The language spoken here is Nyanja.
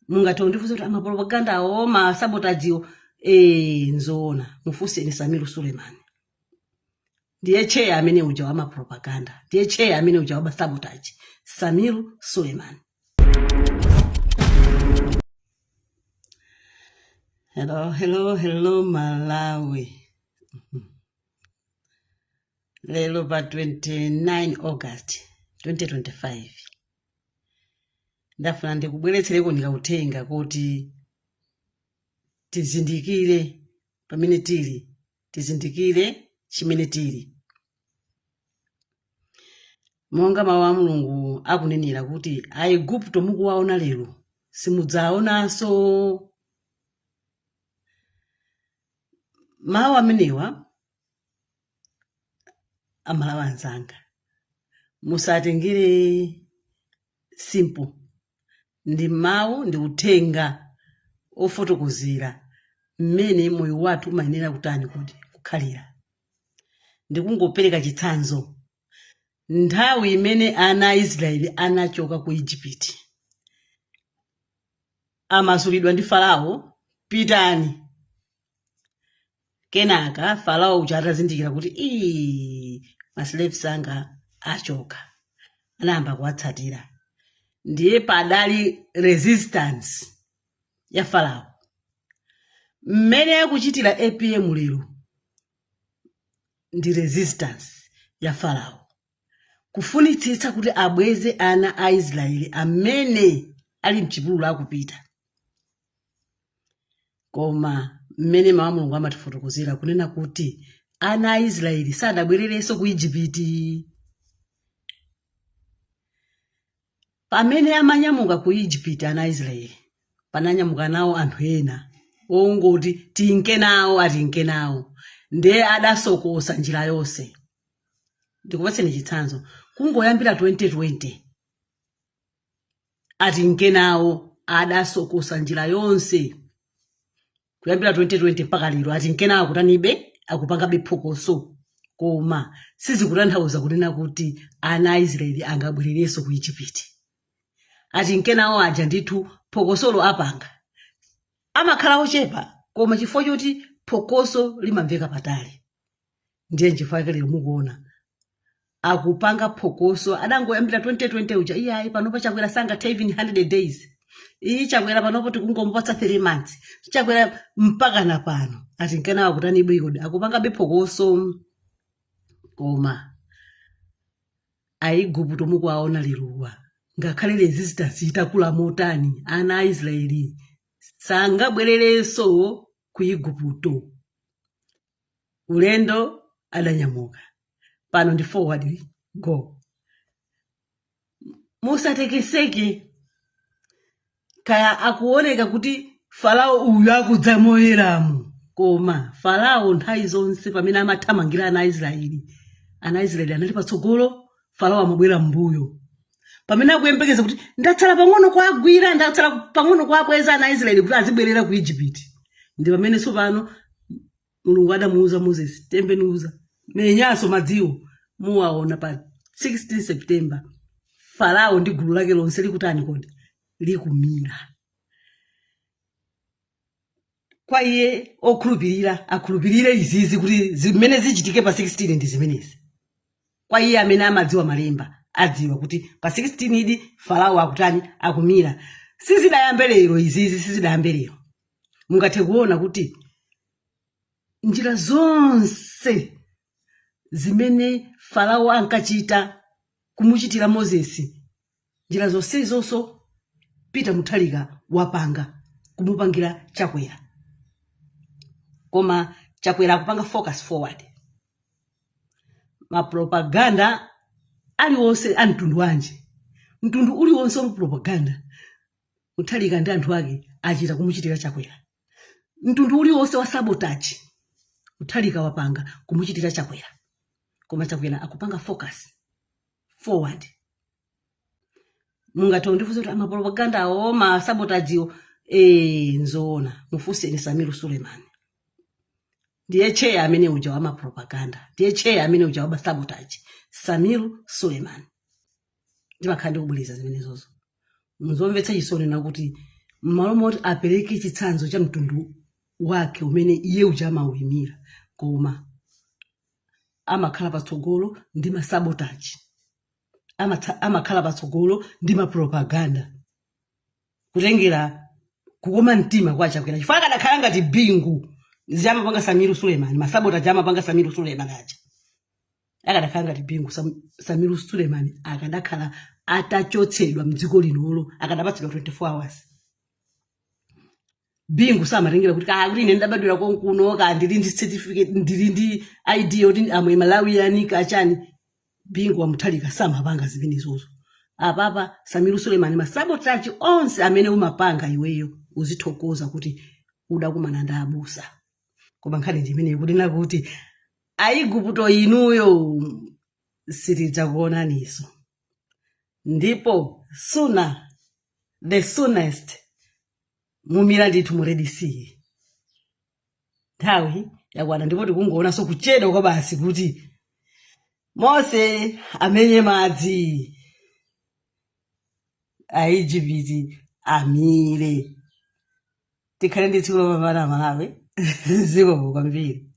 mungatondifuza kuti amapropaganda awo masabotajiwo nzoona mufuseni Samiru Suleiman ndiye cheya amene uja wa mapropaganda, ndiye cheya amene uja wa sabotage, Samiru Suleiman. Hello Malawi. Lelo pa 29 August 2025 ndafuna ndikubweretsereko ndikautenga kuti tizindikire pamene tili, tizindikire chimene tili. Monga mawu a Mulungu akunenera kuti Aigupto mukuwaona lero simudzaonanso. Mawu amenewa amalawi anzanga musatengere simple, ndi mawu ndi uthenga ofotokozera mmene moyo wathu umayenera kutani kuti kukhalira. Ndikungopereka chitsanzo. Nthawi imene ana a Israeli anachoka ku Egypt amasulidwa ndi Farao, pitani. Kenaka Farao uja atazindikira kuti maslaves anga achoka, anayamba kuwatsatira. Ndiye padali resistance ya Farao. Mmene akuchitira APM lero ndi resistance ya Farao, kufunitsitsa kuti abweze ana a Israeli amene ali mchipululu akupita. Koma mmene mawu a Mulungu amatifotokozera kunena kuti ana a Israeli sadabwererenso ku Egypt. Pamene amanyamuka ku Egypt ana a Israeli, pananyamuka nawo anthu ena ongoti tinke nawo atinke nawo, ndiye adasokosa njira yonse. Ndikupatseni chitsanzo. Kungoyambira 2020 atinke nawo adasokosa njira yonse. Kuyambira 2020 mpaka lero atinke nawo kutanibe akupanga bephokoso, koma sizikutanthauza kunena kuti ana a Israeli angabwererenso ku Egypt. Atinke nawo aja ndithu phokosolo apanga amakhala ochepa, koma chifukwa choti phokoso limamveka patali. Ndiye chifukwa lero mukuona akupanga phokoso. Adangoyambira 2020 uja iyayi panopa chakwera sanga 100 days, iyi chakwera panopo tikungomupatsa 3 months, chakwera mpaka na pano. Atinke nawo kutanibe ikodi akupanga bephokoso. Koma Aigupto mukuwaona lerowa ngakhale resistance itakula motani, ana a Israeli sangabwererenso ku Igupto. Ulendo adanyamuka, pano ndi forward go. Musatekeseke. Kaya akuoneka kuti Farao uyu akudza moyeramu, koma Farao nthawi zonse pamene amathamangira ana a Israeli anali patsogolo, Farao amabwera mbuyo. Pamene akuyembekeza kuti ndatsala pang'ono kuagwira, ndatsala pang'ono kuabweza ana a Israeli kuti azibwerera ku Egypt, ndi pamene tsopano Mulungu adamuuza Moses, tembenuza menyaso madziwo. Muwaona pa 16 September Farao ndi gulu lake lonse likutani kodi likumira. Kwa iye okhulupirira akhulupirire izizi kuti zimene zichitike pa 16 ndi zimenezi. Kwa iye amene amadziwa malemba adziwa kuti pa 16 idi Farao akutani akumira. Sizidayambe lero izizi, sizidayambe lero. Mungathe kuona kuti njira zonse zimene Farao ankachita kumuchitira Moses, njira zonse zonso Peter Mutharika wapanga kumupangira chakwera. Koma chakwera akupanga focus forward. Mapropaganda aliwonse amtundu wanje, mtundu uliwonse wa propaganda Mutharika ndi anthu ake achita kumuchitira chakwera. Mtundu uliwonse wa sabotage Mutharika wapanga kumuchitira chakwera. Koma chakwera akupanga focus forward. Mungatondifuza kuti amapropaganda awo masabotajiwo nzoona mufuseni Samiru Suleiman. Ndiye cheya amene uja wa mapropaganda, ndiye cheya amene uja wa sabotage, Samiru Suleiman. Ndimakhala ndikubwiriza zimenezozo. Muzomvetsa chisoni nakuti m'malo moti apereke chitsanzo cha mtundu wake umene iye uja amawuyimira, koma amakhala patsogolo ndi masabotage, amakhala patsogolo ndi mapropaganda kutengera kukoma mtima kwa chakwera. Chifukwa akadakhala ngati Bingu zamapanga Samiru Suleiman, masabotage amapanga Samiru Suleiman aja, akadakhala ngati Bingu Samiru Suleiman akadakhala atachotsedwa mdziko linolo, akadapatsidwa 24 hours. Bingu samatengera kuti kuti ine ndabadwira konkuno ka ndili ndi certificate ndili ndi ID yoti amwe Malawi yani kachani. Bingu wamuthalika samapanga zimenezozo. Apapa Samiru Suleiman masabotage onse amene umapanga iweyo uzithokoza kuti udakumana ndi abusa. Koma nkhani ndimene kunena kuti Aigupto inuyo sitidzakuonaniso, ndipo the soonest mumira ndithu mu Red Sea. Nthawi yakwana ndipo tikungoonanso kuchedwa kwa basi kuti Mose amenye madzi, Aigupto amire. Tikhale ndi tsiku lopambana Malawi. Zikomo kwambiri.